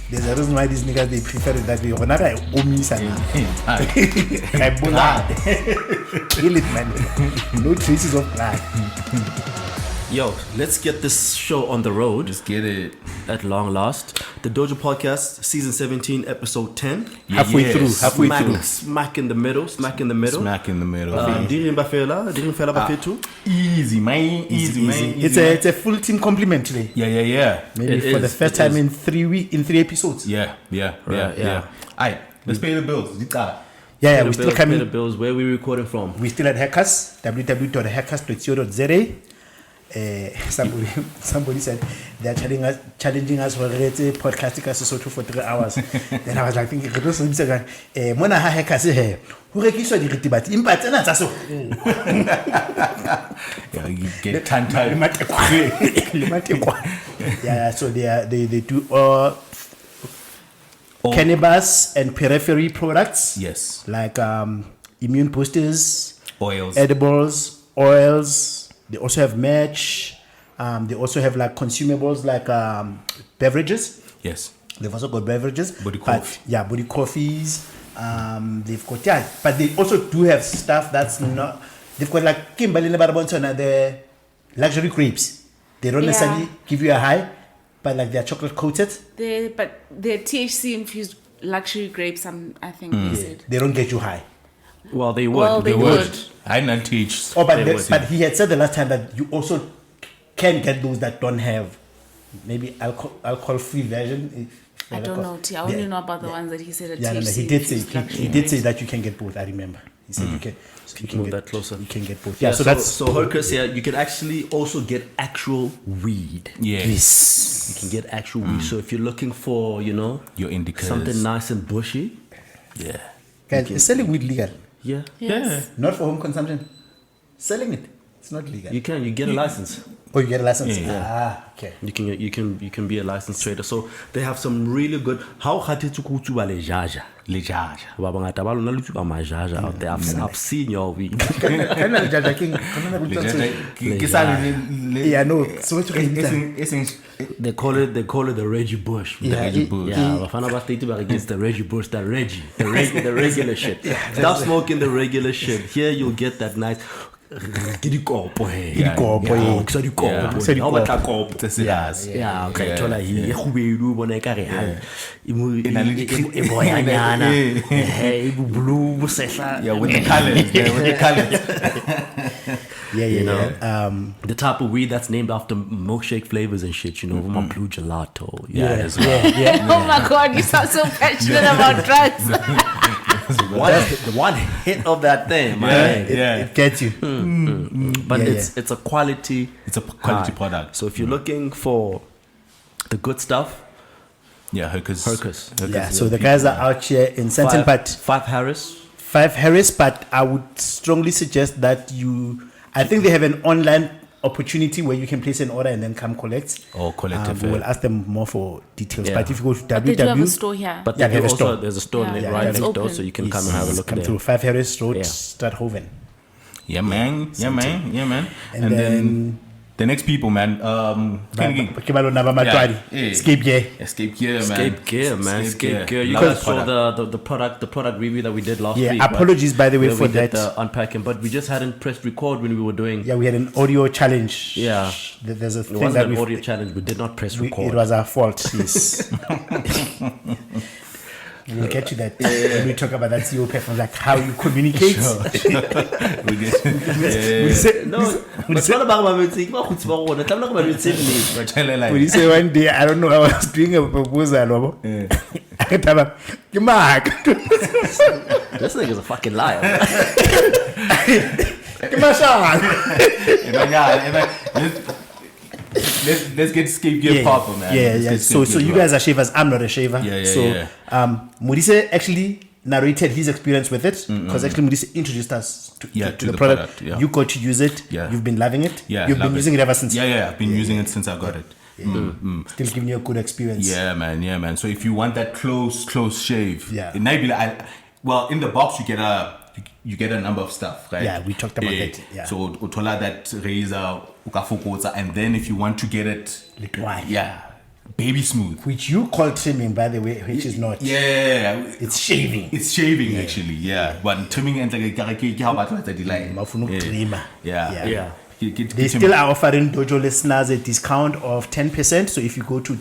There's a reason why these niggas they prefer it that way. Kill it, man. No traces of blood. Yo, let's get this show on the road. Just get it. At long last. The Dojo Podcast, Season 17, Episode 10. Halfway through. Smack in the middle. Easy, man. Easy, man. It's a full team compliment today. Yeah. Maybe for the first time in 3 episodes. Yeah. Alright, let's pay the bills. Yeah, we still coming. Pay the bills. Where we recording from? We still at Hackers, www.hackers.co.za. Somebody said they're challenging us for a podcast for 3 hours. Then I was like thinking, Mona Hackers here. Who rekiswa di ritibati? Impa tsena tsa so. Yeah, you get time. Yeah, so they do all cannabis and periphery products. Yes. Like immune boosters, Oils. edibles, oils. They also have merch. They also have like consumables like beverages. Yes. They've also got beverages. Body coffee. Body coffees. They've got but they also do have stuff that's not. They've got like Kimberly Barabonsona, the luxury grapes. They don't necessarily give you a high, but like they're chocolate coated. But they're THC infused luxury grapes. I think they said They don't get you high. Well, they would. Well, they would. I not teach. Oh, but he had said the last time that you also can get those that don't have maybe alcohol free version. I don't know. I only know about the ones that he said at No. He did say that you can get both. I remember. He said you can. So you can move get that closer. You can get both. Yeah. So Hercus, you can actually also get actual weed. Yes. You can get actual weed. So if you're looking for, your indicators, something nice and bushy. Yeah. Guys, is selling weed legal? Yeah. Yes. Not for home consumption. Selling it, it's not legal. You get a license. Oh, you get a license. Yeah. Okay. You can be a licensed trader. So they have some really good. How hard to go to lejaja. Out there. I've seen your weed. Yeah, no. So They call it the Reggie Bush. Bafana Bastiti against the Reggie Bush, the regular shit. Stop smoking the regular shit. Here you'll get that nice. Okay. Tola hi khubedu bona ekare ha. Blue sehla. Yeah, with the colors. The type of weed that's named after milkshake flavors and shit, my blue gelato. Yeah. Oh my God, you sound so passionate about drugs. The one hit of that thing, man. It gets you. But it's a quality. It's a quality product. So if you're looking for the good stuff, Hercus. Yeah. So the guys are out here in Central Part 5 Harris. 5 Harris, but I would strongly suggest that I think they have an online opportunity where you can place an order and then come collect. Or collect We will ask them more for details. Yeah. But if you go to They do have a store here. But Yeah, they have a store. there's a store right it's next door, open. so you can come and have a look come at through it. 5 Harris Road, Yeah. Stadhoven. Yeah, man. And then the next people, man. Escape Gear. Escape Gear, man. Escape Gear. You guys saw the product review that we did last week. Yeah, apologies by the way Where for we did that. the unpacking, but we just hadn't pressed record when we were doing. Yeah, we had an audio challenge. Yeah. There's a It thing wasn't that an audio challenge. We did not press record. It was our fault. Yes. We'll get to that when we talk about that CEO platform, like how you communicate. It's not about my music. When you say one day, I don't know, I was doing a proposal. This nigga's a fucking liar. Let's get Escape Gear proper, man. Yeah. So you guys are shavers. I'm not a shaver. Modise actually narrated his experience with it because actually Modise introduced us to the product. You got to use it. Yeah. You've been loving it. Yeah, You've been using it ever since. Yeah. I've been using it since I got it. Still giving you a good experience. Yeah, man. So if you want that close shave, Yeah. it might be like, well, in the box you get a number of stuff, right? Yeah, we talked about that. Yeah. So utola that razor ukafokotsa, and then if you want to get it, Little wide. yeah, baby smooth. Which you call trimming, by the way, which is not. Yeah, It's shaving. It's shaving actually. Yeah, but trimming and like how about what I like? Mafuna trimmer. Yeah. They still are offering Dojo listeners a discount of 10%. So if you go to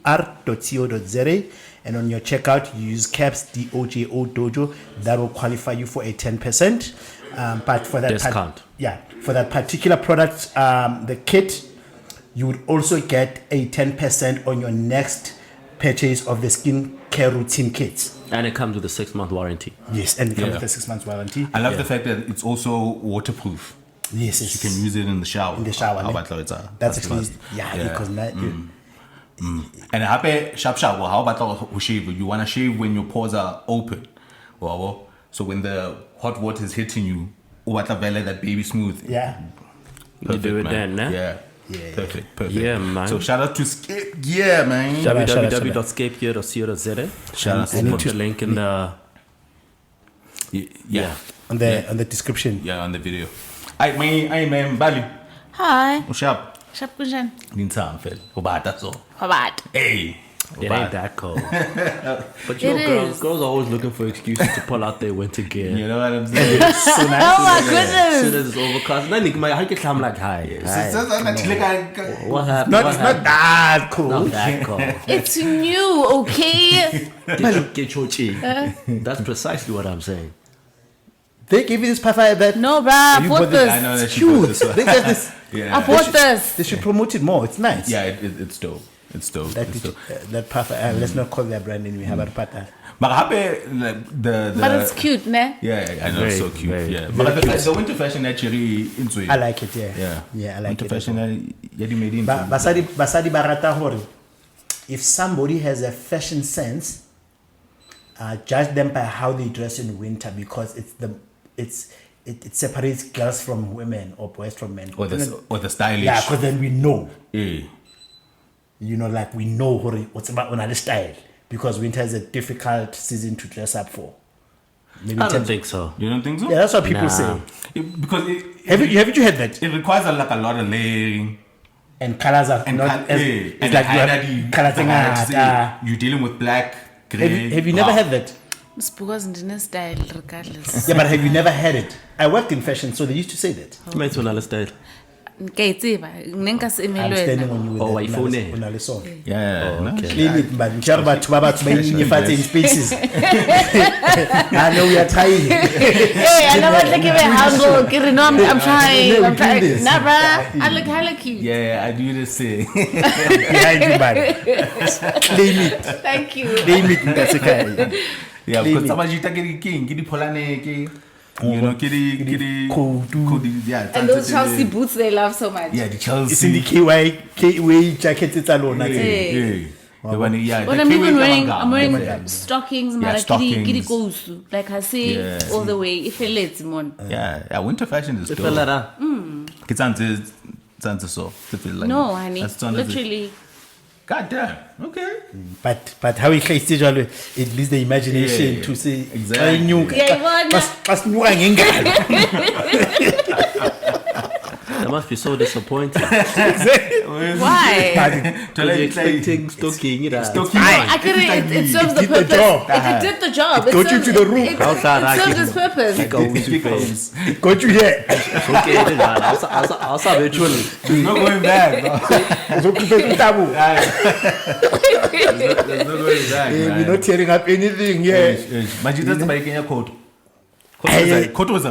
www.scapegear.co.za and on your checkout you use caps DOJO Dojo, that will qualify you for a 10%. But for that discount. For that particular product, the kit, you would also get a 10% on your next purchase of the skincare routine kits. And it comes with a 6-month warranty. Yes, and it comes with a 6 months warranty. I love the fact that it's also waterproof. Yes, You can use it in the shower. In the shower, How ne? about that? That's actually because And happy sharp shower. How about to shave? You want to shave when your pores are open. Wow. So when the hot water is hitting you, what a that baby smooth. yeah. You do it man. then, nah? Yeah. Perfect. Yeah, man. So shout out to Skip. Yeah, man. Shout out. www.scapegear.co.za. Shout out. We'll put the link in the On the description. Yeah, on the video. I man, Bali. Hi. What's up? Shap kunjani? Nintsam fel. Ubata so. Habat. Hey. It ain't that cold. But you It know, is. girls are always looking for excuses to pull out their winter gear. You know what I'm saying? So Oh nice. my As goodness. soon as it's overcast, then I'm like, hi. What happened? Not, What it's not happened? that cool. Not that cold. It's new, okay? Get your chi. That's precisely what I'm saying. They give you this parfait that No, bruh. I You bought bought this- I know this. that you bought cute. this one. They got this. I Yeah. bought this. They should promote it more. It's nice. Yeah, it's dope. It's dope. That It's dope. that parfait. Let's not call their brand name. We have a partner. But happy the But it's cute, ne? Yeah, I know it's so Very, cute. very, Yeah, very but cute. the winter fashion actually into it. I like it. Yeah. Yeah, I like winter it. fashion. Yeah, they made it. Basadi barata hore. If somebody has a fashion sense, judge them by how they dress in winter because it separates girls from women or boys from men. Or the stylish. Yeah, because then we know. Yeah. You know, like we know what's about another style because winter is a difficult season to dress up for. Maybe I don't think so. You don't think so? Yeah, that's what people Nah. say. Because Haven't you heard that? it requires like a lot of layering. And colors are And not as it's and like you either have colors you're dealing with black, grey. have you never brown. had that? It's because in style, regardless. Yeah, but have you never had it? I worked in fashion, so they used to say that. Mates will understand. Nkayitseba, nginenka se I'm standing emelwe. on you with Oh, that. why phone it? Unale song. Yeah. no. okay. Claim it, but nchari batho ba batho ba inyefatse in spaces. I know we are trying. Hey, I never think of it. How go? No, I'm trying. Yeah, we I'm do trying. this. Nah, bruh. I look cute. Yeah, I do this thing. Behind you, man. Claim it. Thank you. Claim it. That's okay. Yeah, Claim because it. somebody take it king, get the polane, you know, kitty, Kodu. yeah. And those Chelsea boots they love so much. Yeah, the It's in the Chelsea. KY jacket. It's alone. Yeah, That's it. yeah. The one, yeah. When the I'm Kiwi even wearing, Kawanga. I'm wearing Yeah. stockings, Yeah, mara kiri stockings. gosu. Like I say Yeah. all the way. If it lets mon. Yeah, winter fashion is If dope. I let her, It's on so. No, honey. That's on Literally. God damn. Okay. But how it leads the imagination Yeah, to say exactly. Yeah, that must be so disappointing. Why? Because you're expecting stocking, you know. I couldn't. It serves the did the purpose. job. It did the job. It got you to the roof. It Outside, served its purpose. Go with your face. Got you here. Okay, I'll stop virtually. There's no going back. Bro. There's no going back. We're not tearing up anything. Yeah. But you just making a coat. Coat was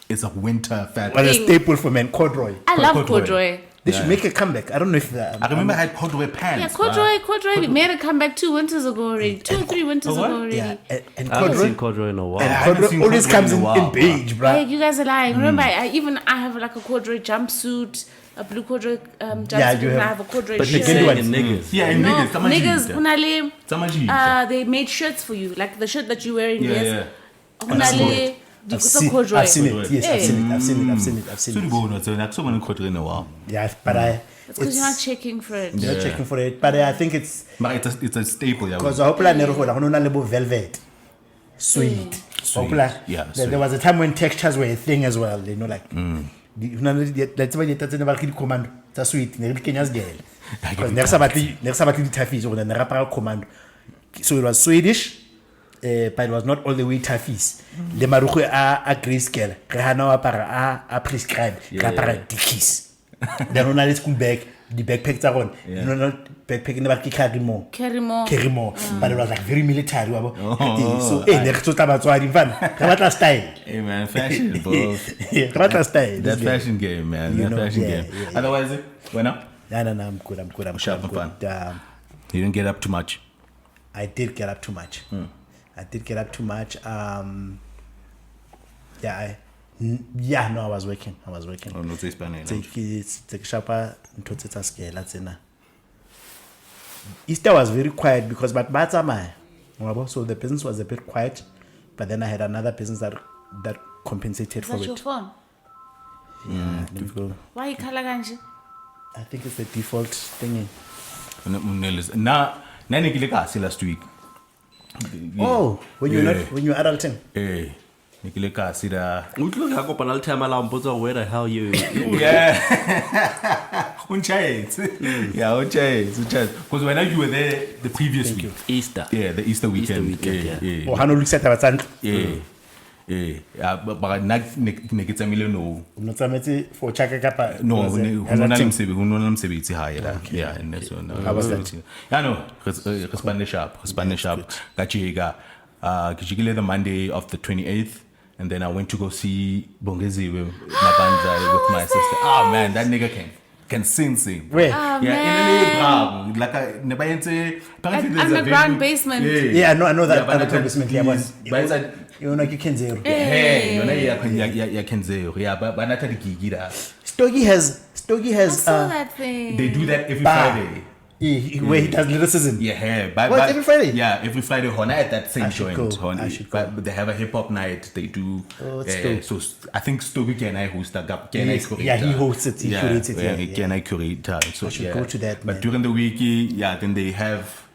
it's a winter fad. Was a staple for men. Corduroy. I love Corduroy. corduroy. They should make a comeback. I don't know if I remember I had corduroy pants. Yeah, corduroy made a comeback 2 winters ago already. 2 or 3 winters what? ago already. yeah, and I haven't seen corduroy. corduroy in a while. And I haven't corduroy seen always corduroy comes in a in while, beige, Hey, bruh. you guys are lying. Remember, I have like a corduroy jumpsuit, a blue corduroy jumpsuit. Yeah, you and I have- have a corduroy But shirt. you're saying ones. in niggas. Yeah, and No, niggas. niggas, unale, Samajita. they made shirts for you, like the shirt that you're wearing. Yeah, Yes. yeah. Unale, I've it's seen, a corduroy. I've seen it. Yes, I've Hey. seen it. I've seen it. I've seen it. I've So seen it. not so many corduroy in a while. Yeah, but I. It's because you're not checking for it. Not checking for it, but I think it's But it's a staple. Yeah. because I hope I never hold on a little velvet, sweet. Sweet. Hopefully, Yeah, there sweet. was a time when textures were a thing as well. You know, like let's say you tell about the commando. That's sweet. Never Kenya's girl. Because never sabati the tafis or the rapper commando. So it was Swedish, but it was not all the way tafis. Le maruche a grayscale. Rehana a prescribe. Rapper dikis. Then on a school bag. The backpacks are on. You know, not backpacking about carry more. But it was like very military. So, next to Tabato, van. What style? Hey man, fashion, bro. What style? That fashion game, man. That fashion game. Otherwise, when up? No, I'm good. I'm Sharp and good. You didn't get up too much. I did get up too much. No, I was working. Oh, no, it's Spanish. Take sharper ntotsetsa scale tsena. Easter was very quiet because but so the business was a bit quiet, but then I had another business that compensated for Is that your it. phone? Yeah, let me go. Why you color ganje? I think it's the default thingy. Na nikile kasi last week. Oh, when you're adulting. Eh, nikile kasi da. Look how couple time alarm puts out where the hell you. Yeah. Unchait. Yeah, unchait. Because when you were there the previous week. Easter. Yeah, the Easter weekend. Yeah. Oh, Hano looks at our son. Yeah. But nekitsamile no. Unotsametse for chaka kapa. No, hunona msebenzi high la. Yeah, and that's one. How was that? Yeah, no, Spanish sharp. Kachika. Kachikile the Monday of the 28th. And then I went to go see Bongezi with my sister. Oh man, that nigga can sing. Where? Oh, Yeah, man. like apparently there's a Underground basement. Yeah, I know that. but basement. but it's like You know, you can zero. hey, you know, yeah, can say, yeah, but not the gigi that. Stogie has. I saw that thing. They do that every Bah. Friday. Where he does lyricism. Yeah, What, every Friday? Yeah, every Friday. Hona at that same I should joint. go. I should go. But they have a hip hop night. They do. Oh, it's dope. So I think Stogie can I host that. Yeah, he hosts it. He curates it. Yeah. Can I curate? So I should go to that, But man. during the week, yeah, then they have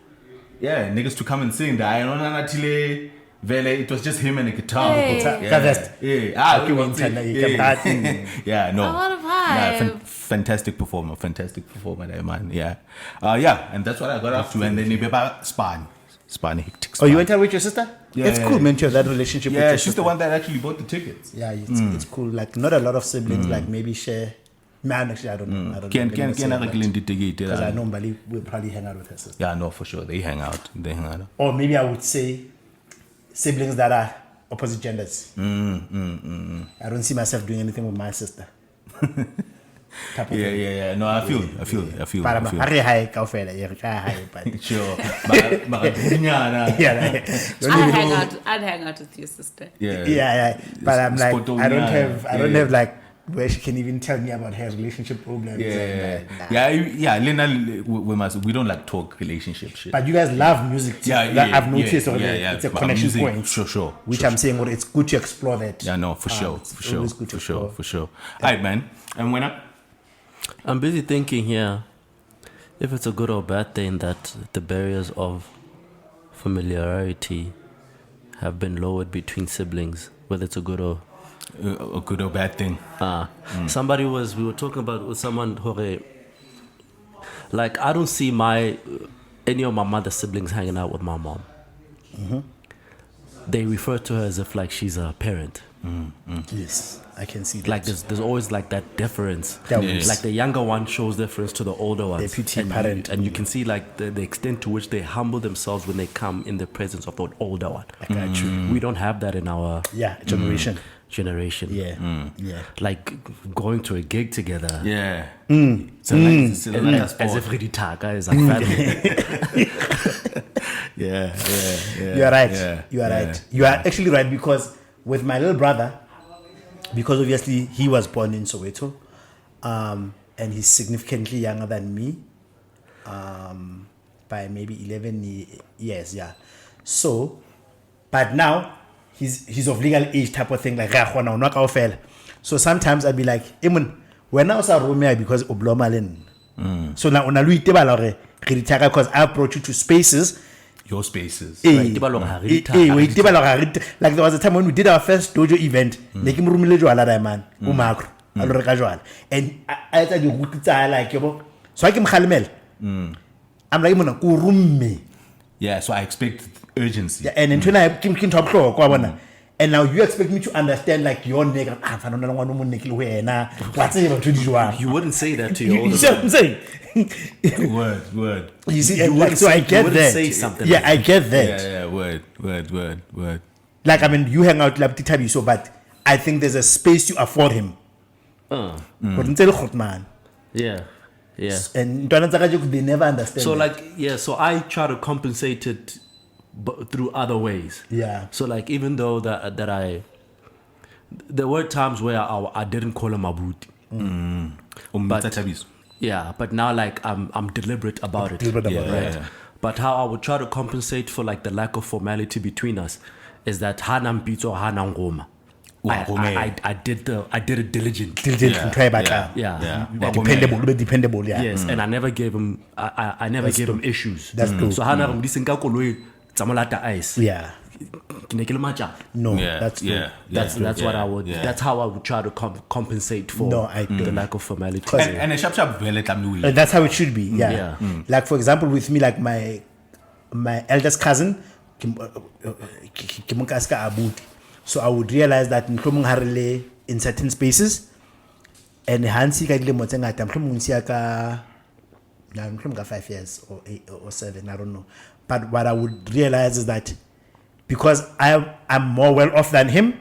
niggas to come and sing. I don't know until it was just him and a guitar. Hey. Yeah, no. What a vibe. Fantastic performer, that man. Yeah, and that's what I got up to. And then about Span hectic. Oh, you went out with your sister? Yeah, It's cool, man, to have that relationship with Yeah, your she's sister. the one that actually bought the tickets. Yeah, it's cool. Like, not a lot of siblings, like, maybe share. Man, actually, I don't know. Can I recommend the ticket? Because I know Mbali will probably hang out with her sister. Yeah, no, for sure. They hang out. Or maybe I would say siblings that are opposite genders. I don't see myself doing anything with my sister. Type of thing. Yeah. No, I feel. But I'm very high, kaufela. But Sure. But yeah, I'd hang out with your sister. yeah. But I'm like, Spot on, I don't yeah. have like where she can even tell me about her relationship problems. Lena, we don't like talk relationship shit. But you guys love music too. I've noticed already. It's a But connection music, point. Sure. Which I'm saying, well, it's good to explore that. Yeah, no, for sure. It's always good to explore. For sure. All right, man. And when I'm busy thinking here if it's a good or bad thing that the barriers of familiarity have been lowered between siblings, whether it's a good or bad thing. we were talking about with someone who, like, I don't see any of my mother's siblings hanging out with my mom. They refer to her as if like she's a parent. Yes, I can see that. Like there's always like that difference. Yes. Like the younger one shows deference to the older ones. Deputy and parent. And you can see like the extent to which they humble themselves when they come in the presence of the older one. I got you. We don't have that in our Generation. Yeah. Like going to a gig together. Yeah. So like As if Redi Taka is like family. Yeah. You are right. Yeah. You are right. You are actually right, because with my little brother, because obviously he was born in Soweto, and he's significantly younger than me, by maybe 11 years, yeah. So, but now he's of legal age type of thing, like so sometimes I'd be like, Emun, when I was a Romeo because Oblomalin. So now because I brought you to spaces. Your spaces. Like there was a time when we did our first Dojo event. Man, Umakro. a lo reka jwala and a etsa di route tsa like yo so I ke mkhalemela I'm like mona ko rumme Yeah, so I expect urgency. yeah, and then I kim kin top floor kwa bona and now you expect me to understand like your nigga fana na ngwana mo nnekile ho yena wa tseba ntho di jwang You wouldn't say that to your you older see what I'm brother. saying Word. you see You and like, wouldn't so I say- get you wouldn't that say something yeah like I get that Yeah, word. like I mean you hang out like Titabi so but I think there's a space to afford him but until Khotman Yeah. and ntwana tsa kajeko they never understand So that. like so I try to compensate it through other ways. Yeah. So like even though that I there were times where I didn't call him Abuti. Umtatabiso. Yeah, but now like I'm deliberate about it. Deliberate about it, right? yeah. But how I would try to compensate for like the lack of formality between us is that Hanam Pito Hanam Goma. I did it diligently. diligent ntho e batlang Yeah. dependable yeah Yes, and I never gave him I never gave him issues. That's true. So Hana re diseng ka koloi tsamolata ice. yeah Ke ne ke le matjapa. no Yeah, that's true. yeah. That's what I would. Yeah. That's how I would try to compensate for No, I the don't. lack of formality. And a sharp vele tlamni And that's how it should be yeah, Yeah. like for example with me like my eldest cousin ke mo ka ska abuti so I would realize that mhlomong ha re le in certain spaces and hansi ka dilemo tse ngata mhlomong ntsia ka mhlomong ka 5 years or 8 or 7 I don't know but what I would realize is that because I'm more well off than him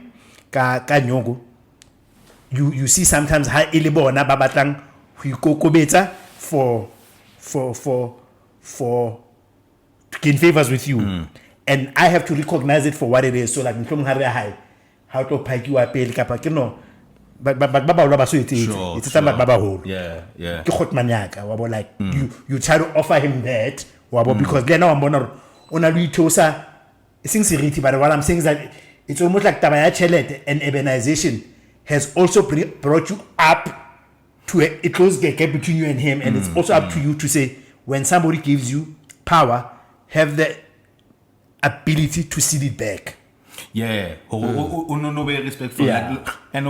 ka nyongo you see sometimes how ile bona ba batlang ho ikokobetsa for to gain favors with you and I have to recognize it for what it is so like mhlomong ha re high how to phakiwa pele kapa ke no ba ba ba so it's ba ba holo Yeah. ke khotman yaka wa bo like you try to offer him that wa bo because then now I'm bona ona lu ithosa sing seriti but what I'm saying is that it's almost like taba ya chelete and urbanization has also brought you up to a close gap between you and him and it's also up to you to say when somebody gives you power have the ability to see it back Yeah. No very respectful. Yeah. Like, and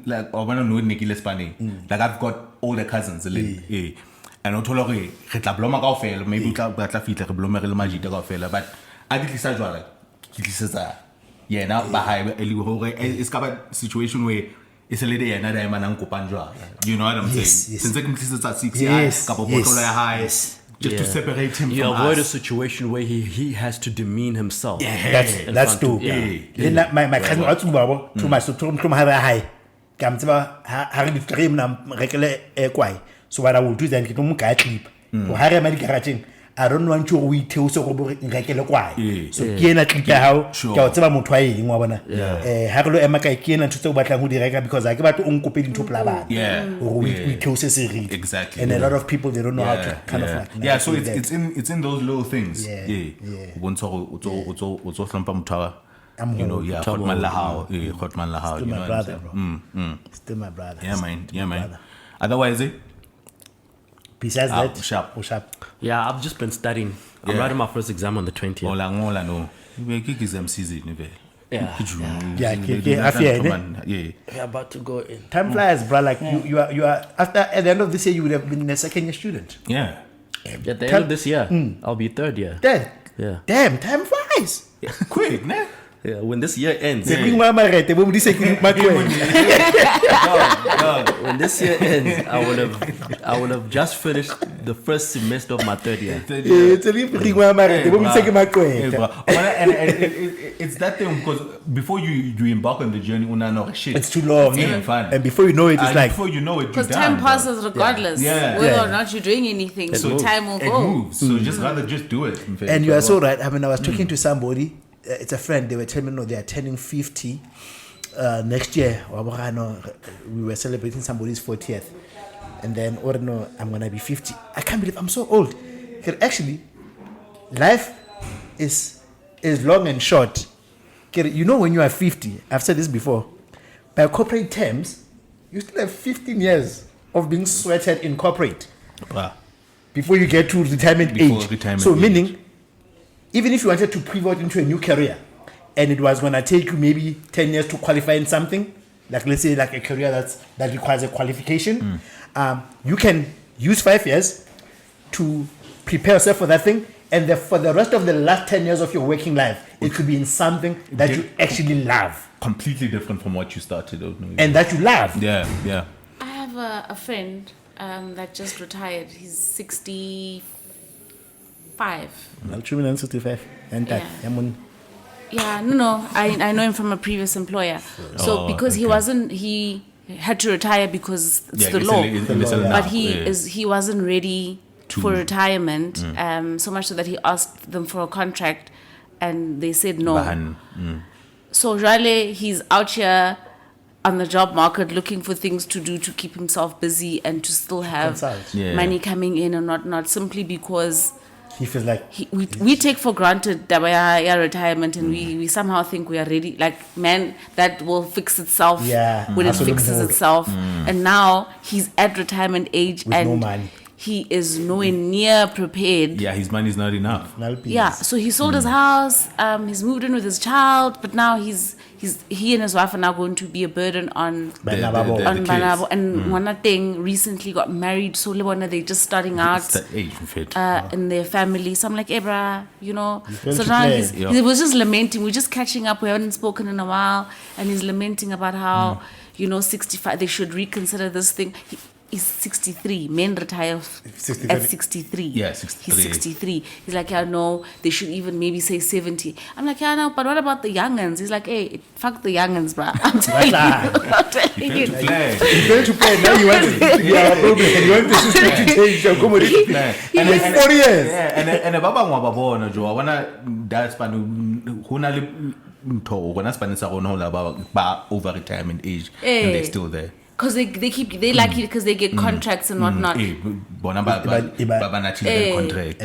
like I wanna know Nikile Spani. Like I've got older cousins. And I told her, "Get la bloma kaofela. Maybe tla fitla re bloma re le majita kaofela." But I did lisa jwala. Ke tlisa yeah now ba hae it's got a situation where it's a lady yena da emana nkopang jwala. You know what I'm saying? Yes. Since ke mtlisa 6 Yes, ka yes, botolo ya hae. yes. Just to separate him You from avoid a us. situation where he has to demean himself. that's true Yeah. then my cousin wa tsuba bo to my so to ha ra hai ka mtseba ha re di na rekele kwai so what I will do then ke mo ka clip o ha re ma di garageng I don't want to we theose go bo rekele kwai so ke ena clip ya hao Sure. ke o tseba motho a eng wa bona ha re lo ema ka ke ena ntse o batlang ho di reka because ha ke batho o nkope dintho pla bana Yeah. or we theose se read Exactly. and a lot of people they don't know how to kind of like yeah, so navigate it's that. it's in those little things. Yeah, Yeah. yeah. Bontsha o tso hlompha motho I'm you know, home. yeah, Come Hotman on. Lahao, Hotman Lahao, Still you my know. brother, What I'm bro. saying? Still my brother Yeah, man. Still Yeah, my man. brother. Otherwise, Besides that, sharp. sharp. Yeah, I've just been studying. I'm Yeah. writing my first exam on the 20th. Ola no. We kick exam season, Yeah. Yeah, I fear, yeah. We're about to go in. Time flies, bro. Like you are after at the end of this year, you would have been a second year student. Yeah. At the end of this year, I'll be third year. Damn, time flies. Quick, ne? Yeah, when this year ends. Se bring my marete, bo di se ke ma tlo. When this year ends, I would have just finished the first semester of my third year. It's a little bring my marete, bo di se ke ma Hey, bro. tlo. And it's that thing because before you embark on the journey, una no shit. It's too long. It's even fun. And before you know it, it's And like before you know it, Because you're time done, passes regardless, Yeah. whether Yeah. or not you're doing anything. So moves. time will It go. moves. So just rather just do it. and you are so right. I mean, I was talking to somebody. It's a friend. They were telling me, no, they are turning 50 next year. We were celebrating somebody's 40th, and then, or no, I'm gonna be 50. I can't believe I'm so old. Actually, life is long and short. You know, when you are 50, I've said this before. By corporate terms, you still have 15 years of being sweated in corporate before you get to retirement Before age. retirement So age. meaning, even if you wanted to pivot into a new career and it was going to take you maybe 10 years to qualify in something, like let's say like a career that requires a qualification, you can use 5 years to prepare yourself for that thing, and for the rest of the last 10 years of your working life, it could be in something that you actually love. Completely different from what you started out. And that you love. Yeah. I have a friend that just retired. He's 65. Well, 65. And that. Yeah, no. I know him from a previous employer. So because he had to retire because it's the law. But he wasn't ready for retirement. So much so that he asked them for a contract, and they said no. So Raleigh, he's out here on the job market looking for things to do to keep himself busy and to still have money coming in and whatnot, simply because he feels like we take for granted that we are retirement, and we somehow think we are ready. Like, man, that will fix itself when it fixes itself. And now he's at retirement age with no money. He is nowhere near prepared. Yeah, his money's not enough. Yeah, so he sold his house. He's moved in with his child, but now he and his wife are now going to be a burden on Banabo. And one thing, recently got married, so they're just starting out in their family. So I'm like, Ebra, So now he was just lamenting. We're just catching up. We haven't spoken in a while, and he's lamenting about how 65. They should reconsider this thing. He's 63. Men retire at 63. Yeah, 63. He's 63. He's like, no, they should even maybe say 70. I'm like, no, but what about the young'uns? He's like, hey, fuck the young'uns, bro. I'm telling you. You're going to play. Now you want to you want the system to change your commodity. And in 40 years. Yeah, and Baba Mwababona, Joe, I want to over retirement age, and they're still there. Because they like it because they get contracts and whatnot. And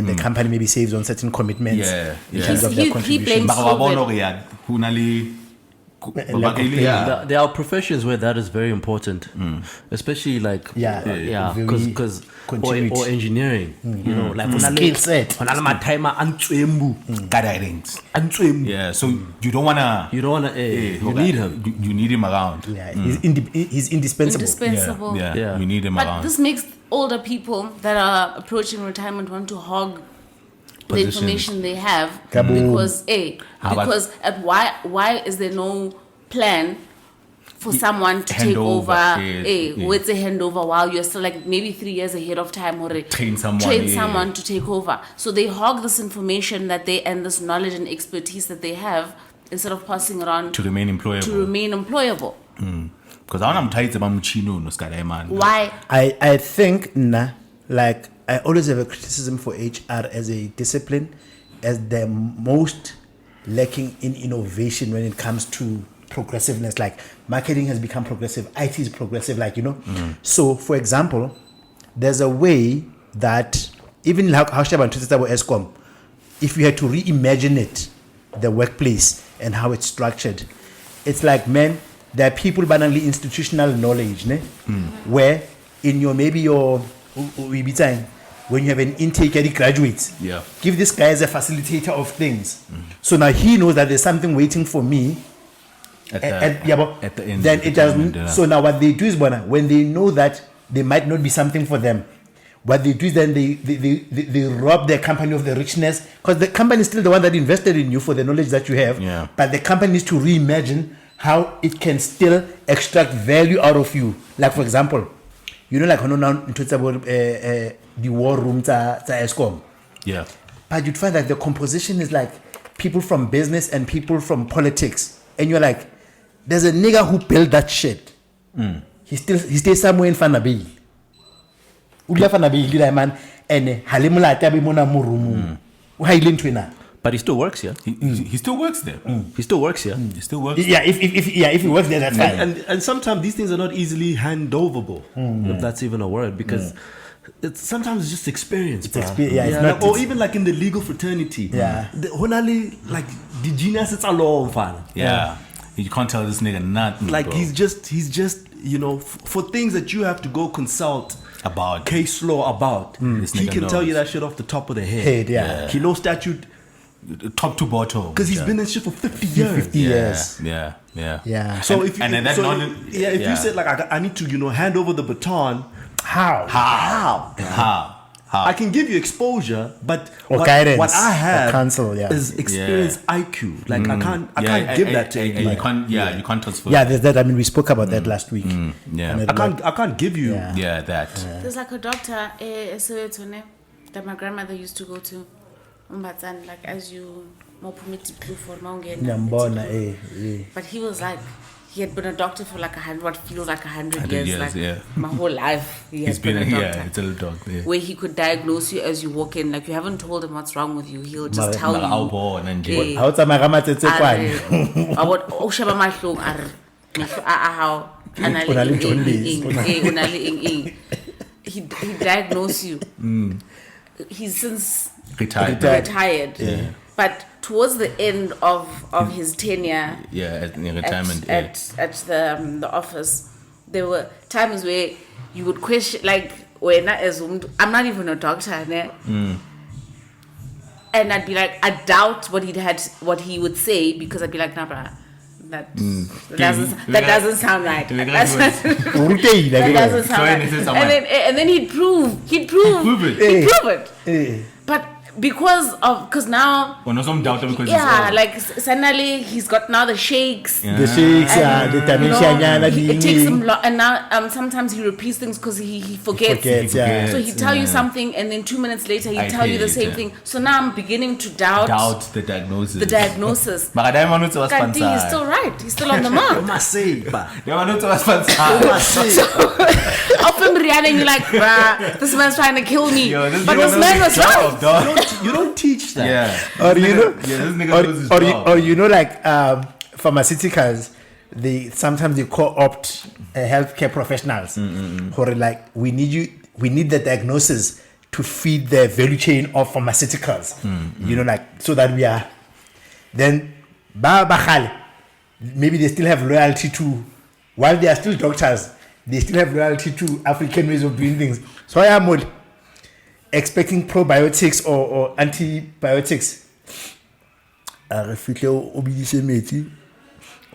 the company maybe saves on certain commitments. In terms of their contribution. There are professions where that is very important, especially like because or engineering, like skill set. Yeah, so you don't wanna. You need him. You need him around. Yeah, he's indispensable. Yeah, you need him but around. This makes older people that are approaching retirement want to hog the information they have because why is there no plan for someone to take over with a handover while you're still like maybe 3 years ahead of time, or train someone to take over? So they hog this information and this knowledge and expertise that they have instead of passing it on to remain employable. Because why? I think like I always have a criticism for HR as a discipline, as the most lacking in innovation when it comes to progressiveness. Like, marketing has become progressive, IT is progressive, So, for example, there's a way that even how Shaban treated about ESCOM, if you had to reimagine it, the workplace and how it's structured, it's like, man, there are people banally institutional knowledge, where in your when you have an intake at the graduates, give this guy as a facilitator of things. So now he knows that there's something waiting for me at the end. Then it doesn't. So now what they do is, when they know that there might not be something for them, what they do is then they rob their company of the richness, because the company is still the one that invested in you for the knowledge that you have. But the company needs to reimagine how it can still extract value out of you. Like, for example, like now it's about the war room to ESCOM. Yeah. But you'd find that the composition is like people from business and people from politics. And you're like, there's a nigga who built that shit. He stays somewhere in Fanabi. Man, and Halimula Tabimona Murumu. But he still works, He still works there. He still works, He still works. Yeah, if he works there, that's fine. And sometimes these things are not easily handovable, if that's even a word, because sometimes it's just experience. Or even like in the legal fraternity. Like the genius, it's a law fan. You can't tell this nigga nothing. Like, bro. He's just for things that you have to go consult about case law about. He can tell you that shit off the top of the head. He knows statute top to bottom. Because he's been in shit for 50 years. 50 years. Yeah. Yeah. Yeah. So if you, and then that so knowledge, if you said like I need to hand over the baton, How? I can give you exposure, but Or what, guidance, what I or have counsel, yeah. is experience IQ. Like I can't give that to and you. you can't. Yeah, you can't transfer. Yeah, there's that. I mean, we spoke about that last week. Yeah. And it I can't give you. Yeah. Yeah, that. There's like a doctor that my grandmother used to go to. Like as you more permitted blue for Nyambona, But he was like, he had been a doctor for like 100, what feels like 100 100 years. Like yeah. my whole life, he has He's been a doctor. it's a little dog. Yeah. Where he could diagnose you as you walk in. Like you haven't told him what's wrong with you. He'll just tell you. Eh, How tsamaya ka matsetse kwane? about o sheba mahlong a re mahlo a how O na le jaundice. he diagnosed you. He's since Retired. Yeah. But towards the end of his tenure, Yeah, in retirement. at the office, there were times where you would question, like, when I assumed I'm not even a doctor, ne? And I'd be like, I doubt what he would say, because I'd be like, nah, bruh, that doesn't sound right. That doesn't sound right. And then he'd prove it. But because now, like suddenly he's got now the shakes. The shakes, the dementia, it takes him and now sometimes he repeats things because he forgets. Yeah. So he'd tell you something, and then 2 minutes later he'd tell you the same thing. So now I'm beginning to doubt the diagnosis. But he's still right. He's still on the mark. Often Rihanna, and you're like, bruh, this man's trying to kill me. But this man was right. You don't teach that. Yeah. Or you know, this nigga knows his job. or you know, like pharmaceuticals, sometimes they co-opt healthcare professionals who are like, we need the diagnosis to feed the value chain of pharmaceuticals. You know, like, so that we are then maybe they still have loyalty to, while they are still doctors, they still have loyalty to African ways of doing things. So I am expecting probiotics or antibiotics. A fihle o bidise metsi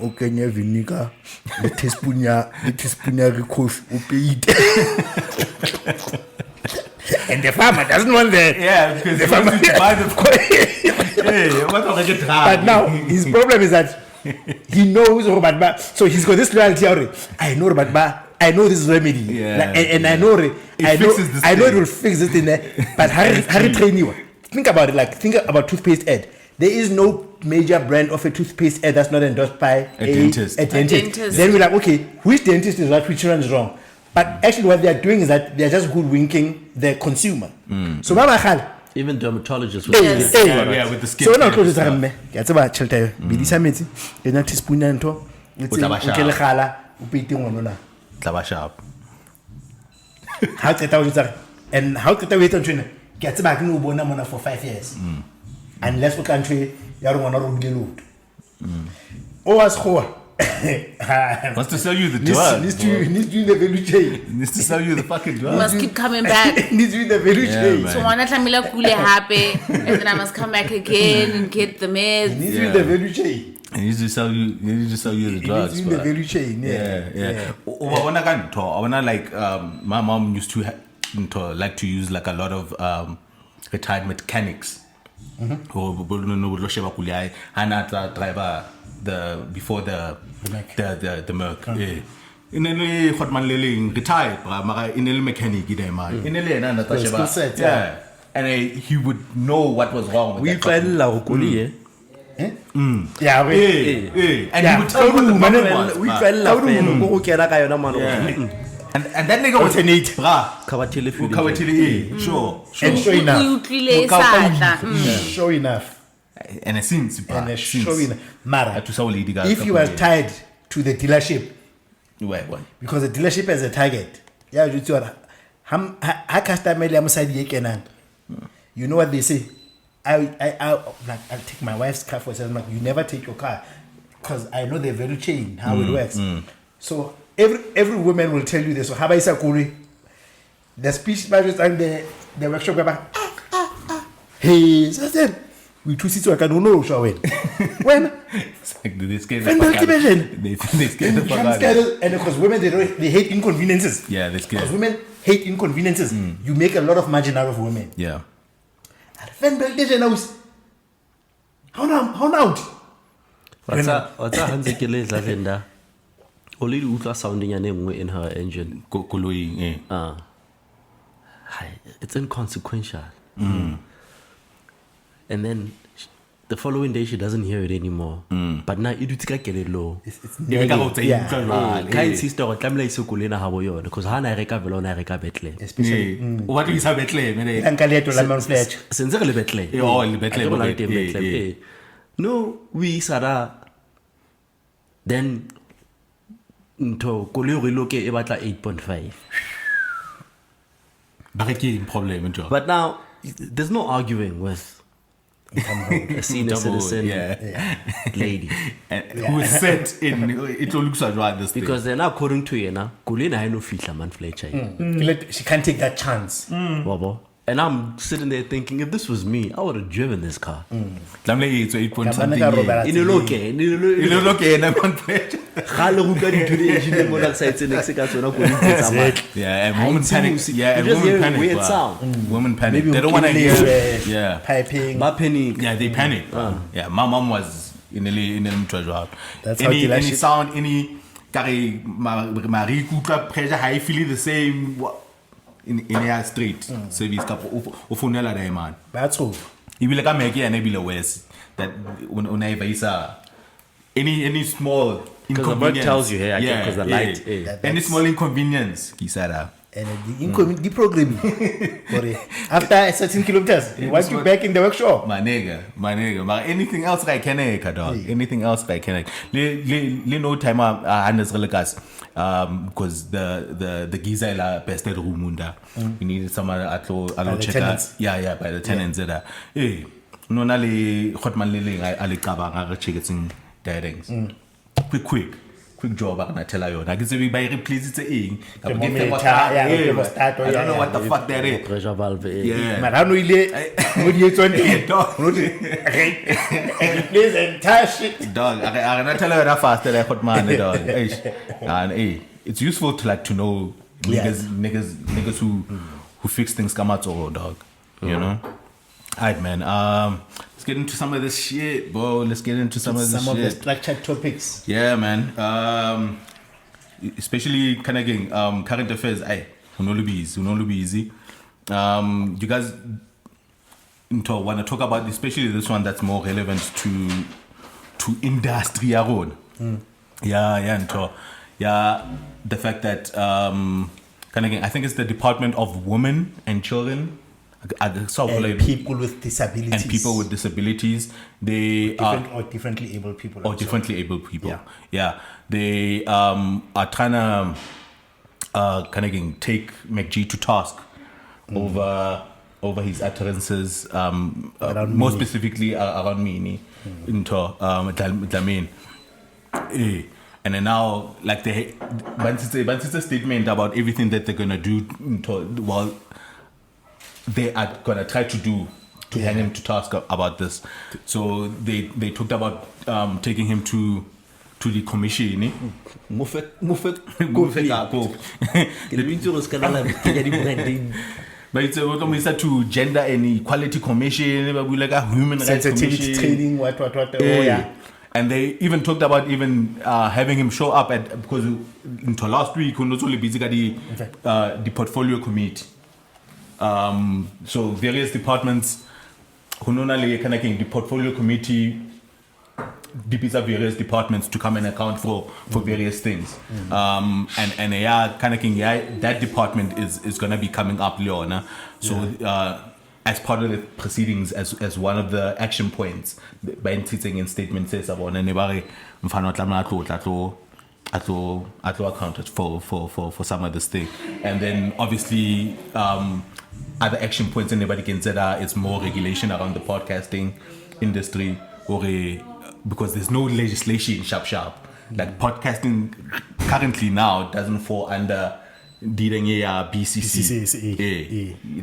o kenya vinegar le teaspoon ya recof o peite. And the farmer doesn't want that. Yeah, because the farmer to buy the But now his problem is that he knows Robert, so he's got this loyalty already. I know Robert, I know this remedy. Yeah, like, and I know it will fix this thing there. But Harry train you. Think about it, like think about toothpaste ad. There is no major brand of a toothpaste ad that's not endorsed by a dentist. Then we're like, okay, which dentist is right, which one is wrong? But actually what they're doing is that they're just hoodwinking the consumer. So even dermatologists with the skin. So when I close the it's about shelter. Bidisa metsi, ena teaspoon ya ntho. It's nke le khala, o peite ngwana. Tlaba sharp. How to tell you that? And how to tell you that? Get back no bona mona for 5 years. Unless we country ya rona ro bile load. O was go. Wants to sell you the drug. Needs to the value chain. Needs to sell you the fucking drug. You must keep coming back. Needs to the value chain. So one time I cool happy, and then I must come back again and get the meds. Needs to the value chain. He needs to sell you. He needs to sell you the drugs. Needs to the value chain. Yeah. I wanna like my mom used to like to use like a lot of retired mechanics. Who driver before the MacG. Inele hotman leling retired, mara inele mechanic idema. Inele na Natasha. Yeah. And he would know what was wrong with we plan la hokoli Yeah, and he would tell you what the problem was. We plan la feno go kena ka yona mano. And that nigga was alternate. Sure. And sure enough. Sure enough. And it seems sure enough. Mara, if you are tied to the dealership, because the dealership has a target, yeah, you know what they say? I'll take my wife's car for example. You never take your car because I know the value chain, how it works. So every woman will tell you this. So how about Kuri? The speech managers and the workshop go back. Hey, we two seats I don't know show when It's like they scared Fan belt division. They scared the fuck out. And because women they hate inconveniences. Yeah, they scared. Because women hate inconveniences. You make a lot of margin out of women. Yeah. Fan belt division house. How now? What's a hands kile la venda? Only ultra sounding in her engine. Koloi, It's inconsequential. And then the following day she doesn't hear it anymore. But now it get it low. Kind sister or tlamla isokulena habo yona because hana reka velo na reka betle. Especially what do you say betle mene? Ankaleto la man fletch. Senze le betle. Oh, le betle. No, we sara then into kolori loke e batla 8.5. But now there's no arguing with a senior citizen lady who is set in it looks like this thing. because then according to Yena, Kulina I no fitla man Fletcher. She can't take that chance. Bobo. And I'm sitting there thinking, if this was me, I would have driven this car. It's 8 point something. In a loke, and I'm on pledge. Yeah, and women panic. Yeah, and women panic. Weird sound. Women panic. They don't want to hear. Yeah, Piping. Yeah, they panic. Yeah, my mom was in the treasure house. That's any sound, any carry Marie Kuka pressure high feeling the same. In your street service couple ufunela la man That's true. ibile ka MacG and ibile west that unayivisa any small inconvenience tells you here because the light any small inconvenience kisara And the programming. After a certain kilometers, they want you back in the workshop. My nigga. Anything else I can dog. Anything else I can. Le no time Hannes Relikas. Because the giza la bested rumunda. We needed someone at check out. Yeah, by the tenants there. Hey, no nali hotman lily ali kabang chickens dirings. Quick job and I tell you I can say we buy replace it I don't know what the fuck that is. Pressure valve. Yeah. Man, I know you replace the entire shit. Dog, I cannot tell you that fast that I put man dog. And it's useful to know niggas who fix things come out or dog. You know? Alright man. Let's get into some of this shit, bro. Let's get into some of the structured topics. Yeah, man. Especially kind of getting current affairs. Will not be easy. You guys want to talk about, especially this one that's more relevant to industry. Yeah. The fact that kind of I think it's the Department of Women and Children. And people with disabilities. They or differently abled people. Yeah. They are trying to take McG to task over his utterances, more specifically around Mini into Dlamini. And then now, like it's a statement about everything that they're gonna do while they are gonna try to do to hang him to task about this. So they talked about taking him to the commission. But it's to Gender and Equality Commission, like a human rights commission. Training, what. And they even talked about having him show up because until last week he was only busy at the portfolio committee. So various departments, the portfolio committee, various departments to come and account for various things. That department is gonna be coming up, Leona. So as part of the proceedings, as one of the action points, by sitting in statement says about anybody accounted for some of this thing. And then obviously other action points anybody can say that it's more regulation around the podcasting industry, or because there's no legislation sharp. Like podcasting currently now doesn't fall under BCC.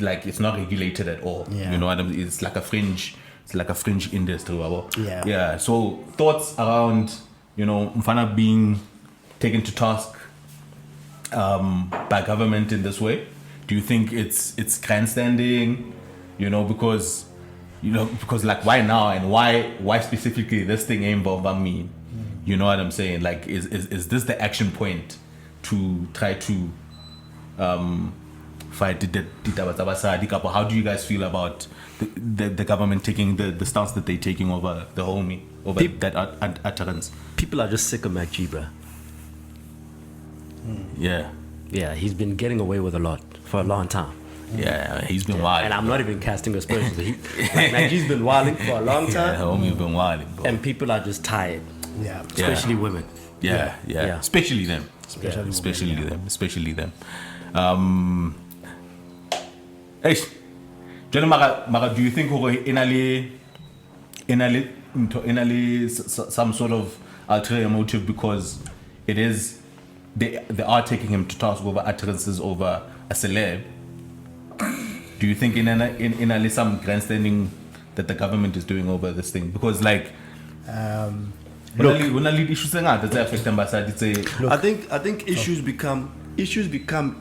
Like it's not regulated at all. You know what I mean? It's like a fringe it's like a fringe industry. Yeah. Yeah. So thoughts around, Mfana being taken to task by government in this way? Do you think it's grandstanding? Because like why now and why specifically this thing involved me? You know what I'm saying? Like is this the action point to try to fight the Tabasadi? How do you guys feel about the government taking the stance that they're taking over the homie, over that utterance? People are just sick of MacG, bruh. Yeah. Yeah, he's been getting away with a lot for a long time. Yeah, he's been wild. And I'm not even casting aspersions. MacG's been wilding for a long time. Yeah, homie's been wilding, bro. And people are just tired. Yeah. Especially women. Yeah. Yeah. Especially them. Especially them. Hey, Mara, do you think inali some sort of ulterior motive because it is they are taking him to task over utterances over a celeb? Do you think inali some grandstanding that the government is doing over this thing? Because like look, I think issues become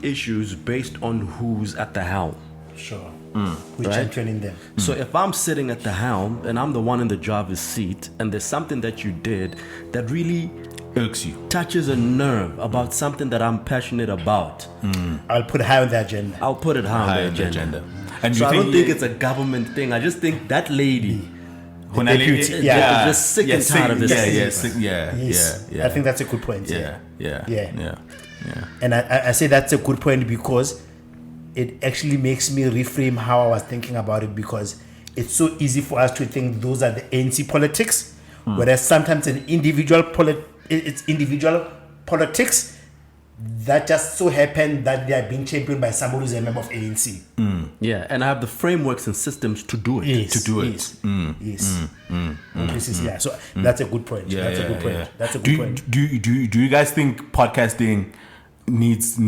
issues based on who's at the helm. sure. We're Right? championing them. So if I'm sitting at the helm and I'm the one in the driver's seat and there's something that you did that really irks you, touches a nerve about something that I'm passionate about, I'll put high on the agenda. I'll put it high on the agenda. And So you I don't think he- it's a government thing. I just think that lady deputy, yeah, just sick and tired of this thing. Yes. I think that's a good point. Yeah. And I say that's a good point because it actually makes me reframe how I was thinking about it, because it's so easy for us to think those are the ANC politics, whereas sometimes it's individual politics that just so happen that they are being championed by somebody who's a member of ANC. Yeah, and I have the frameworks and systems to do it. Yes, to do it. Yes. Yeah. So that's a good point. That's a good point. That's a good point. Do you guys think podcasting needs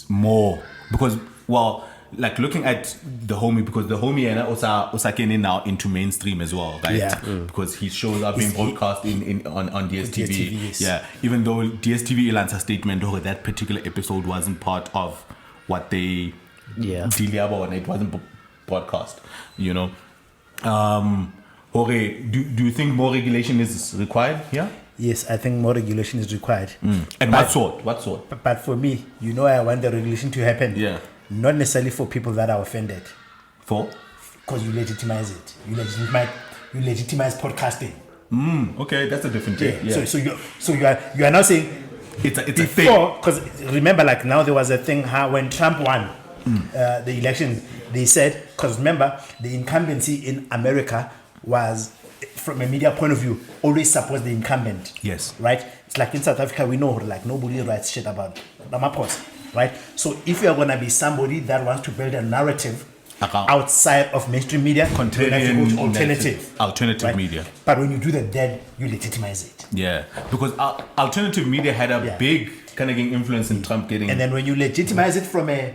more? Because, well, like looking at the homie, because the homie and also getting now into mainstream as well, right? Yeah. Because his shows are being broadcast on DSTV. DSTV, yes. Yeah. Even though DSTV Ilan's statement over that particular episode wasn't part of what they deal about, and it wasn't broadcast. Do you think more regulation is required here? Yes, I think more regulation is required. And what sort? But for me, I want the regulation to happen. Yeah. Not necessarily for people that are offended, For? because you legitimize it. You legitimize podcasting. Okay, that's a different thing. Yeah. So you are now saying It's a thing. before, because remember, like now there was a thing how when Trump won the election, they said, because remember the incumbency in America was, from a media point of view, always supports the incumbent. Yes. Right? It's like in South Africa, we know like nobody writes shit about Ramaphosa. Right? So if you're going to be somebody that wants to build a narrative outside of mainstream media, you have to go to alternative right? media. But when you do that, then you legitimize it. Yeah, because alternative media had a big kind of influence in Trump getting. And then when you legitimize it from a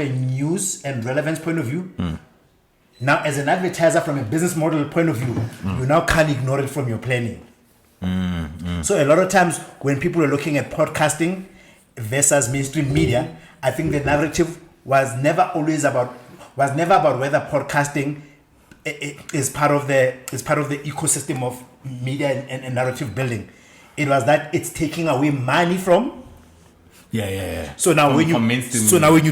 news and relevance point of view, now as an advertiser from a business model point of view, you now can't ignore it from your planning. So a lot of times when people are looking at podcasting versus mainstream media, I think the narrative was never about whether podcasting is part of the ecosystem of media and narrative building. It was that it's taking away money from. Yeah. So now when you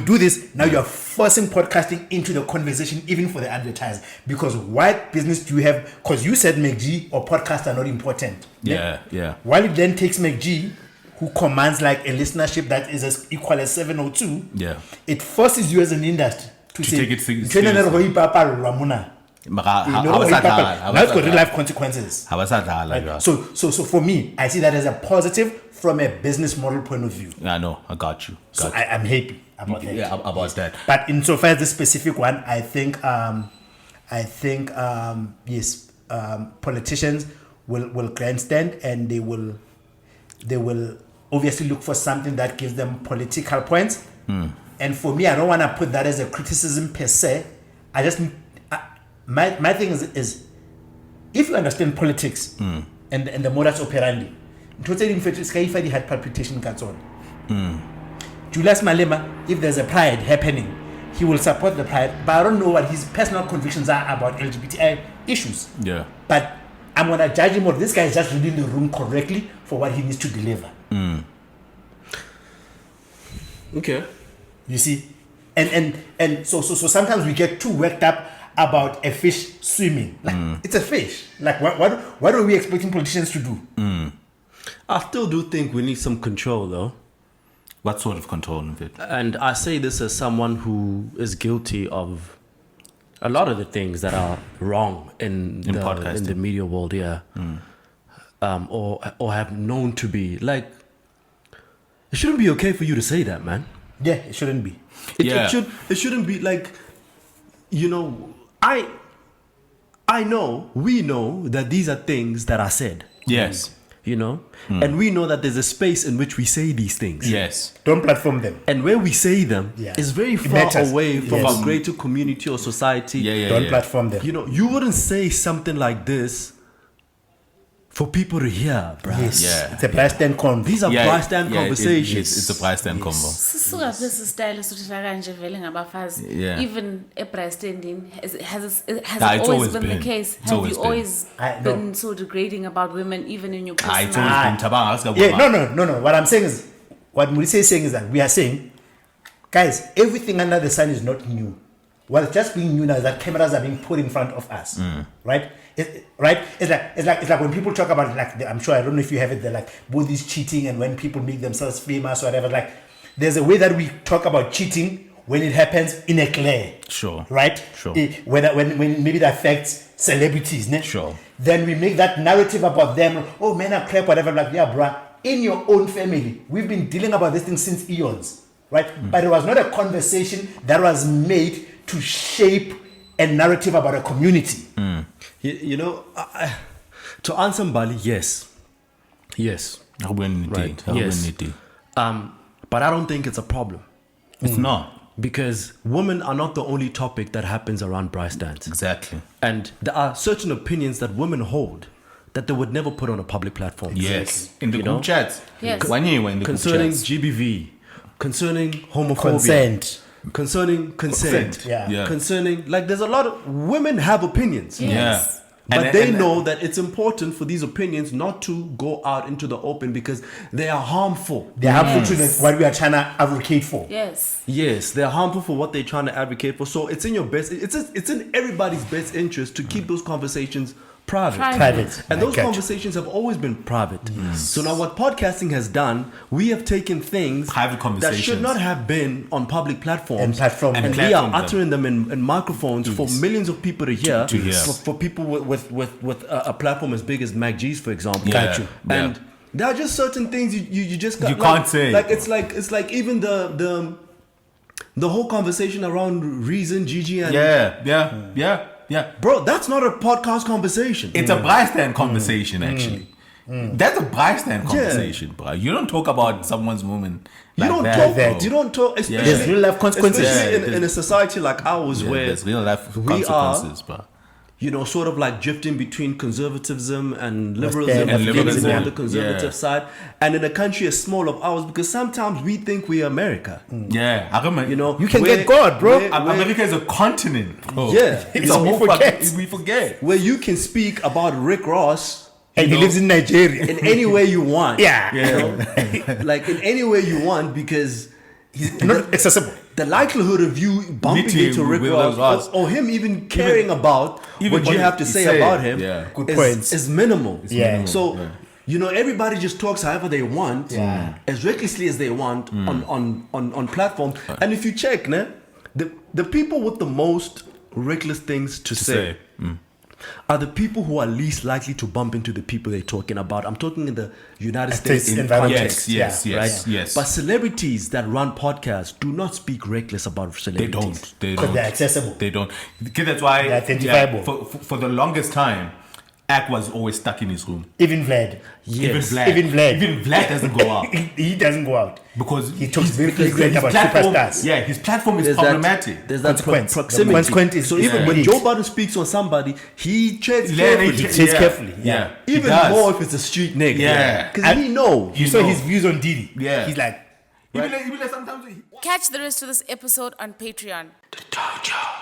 do this, now you're forcing podcasting into the conversation, even for the advertiser. Because what business do you have? Because you said McG or podcast are not important. Yeah. While it then takes McG, who commands like a listenership that is as equal as 702, it forces you as an industry to say, take it seriously. Now it's got real life consequences. Right? So for me, I see that as a positive from a business model point of view. I know, I got you. I'm happy about that. Yeah, about that. But insofar as this specific one, I think yes, politicians will grandstand, and they will obviously look for something that gives them political points. And for me, I don't want to put that as a criticism per se. I just my thing is if you understand politics and the modus operandi, totally had palpitation cuts on. Julius Malema, if there's a pride happening, he will support the pride, but I don't know what his personal convictions are about LGBTI issues. Yeah. But I'm gonna judge him, or this guy is just reading the room correctly for what he needs to deliver. Okay. You see, and so sometimes we get too worked up about a fish swimming. Like it's a fish. Like what are we expecting politicians to do? I still do think we need some control, though. What sort of control of it? And I say this as someone who is guilty of a lot of the things that are wrong in the media world, or have known to be. Like, it shouldn't be okay for you to say that, man. Yeah, it shouldn't be. It shouldn't be like, you know, we know that these are things that are said. Yes. You know, and we know that there's a space in which we say these things. Yes. Don't platform them. And where we say them is very far away from our greater community or society. Don't platform them. You know, you wouldn't say something like this for people to hear, bro. Yes. Yeah. It's a bystand convo. These are bystand conversations. It's a bystand combo. Sisuka phela style sokuthi kanje vele ngabafazi. Even standing has it always been the case? Have you always been so degrading about women even in your personal It's always been Yeah, no. What I'm saying is, what Mulise is saying is that we are saying, guys, everything under the sun is not new. What's just being new now is that cameras are being put in front of us, right? It's like when people talk about, like, I'm sure, I don't know if you have it, they're like both is cheating, and when people make themselves famous or whatever, like there's a way that we talk about cheating when it happens in a glare. Sure. Right? Sure. When maybe it affects celebrities, ne? Sure. Then we make that narrative about them, oh, men are crap, whatever, like, yeah, bruh, in your own family, we've been dealing about this thing since eons, right? But it was not a conversation that was made to shape a narrative about a community. You know, to answer Mbali, yes. Right. Yes. But I don't think it's a problem. It's not. Because women are not the only topic that happens around bystands. Exactly. And there are certain opinions that women hold that they would never put on a public platform. Yes. In the group chats. Yes. One year in the concerning group chats. GBV, concerning homophobia. Concerning consent. Yeah. Concerning, like, there's a lot of women have opinions. Yes. But they know that it's important for these opinions not to go out into the open because they are harmful. They're harmful to what we are trying to advocate for. Yes, they're harmful for what they're trying to advocate for. So it's in your best, it's in everybody's best interest to keep those conversations private. And those conversations have always been private. So now what podcasting has done, we have taken things private conversations that should not have been on public platforms. And we are uttering them in microphones for millions of people to hear. For people with a platform as big as MacG's, for example. And there are just certain things you just can't say. Like it's like even the whole conversation around Reason, Gigi, and Yeah. Bro, that's not a podcast conversation. It's a bystand conversation, actually. That's a bystand conversation, bro. You don't talk about someone's woman like that. You don't talk. There's real life consequences. Especially in a society like ours where there's real life consequences, bro. You know, sort of like drifting between conservatism and liberalism, liberalism on the conservative side, and in a country as small of ours, because sometimes we think we're America. I remember. You know, you can get God, bro. America is a continent, bro. Yeah, it's a whole we forget. Where you can speak about Rick Ross, and he lives in Nigeria, in any way you want. You know? Like in any way you want, because he's not accessible. The likelihood of you bumping into Rick Ross or him even caring about what you have to say about him is minimal. So, you know, everybody just talks however they want, as recklessly as they want on platforms. And if you check, the people with the most reckless things to say are the people who are least likely to bump into the people they're talking about. I'm talking in the United States in context. Yes. But celebrities that run podcasts do not speak reckless about celebrities. They don't. Because they're accessible. They don't. That's why they're identifiable. For the longest time, Ak was always stuck in his room. Even Vlad. Yes. Even Vlad. Even Vlad doesn't go out. He doesn't go out. Because he talks very his frequently about platform, superstars. Yeah, his platform is problematic. There's that Consequence. proximity. The consequence is- so even yeah. when It Joe is. Biden speaks on somebody, he treads He carefully. treads carefully, yeah. He Even does. more if it's a street nigga. Yeah. Because he knows. You saw his views on Diddy. Yeah. He's like, Even like sometimes Catch the rest of this episode on Patreon. the Dojo.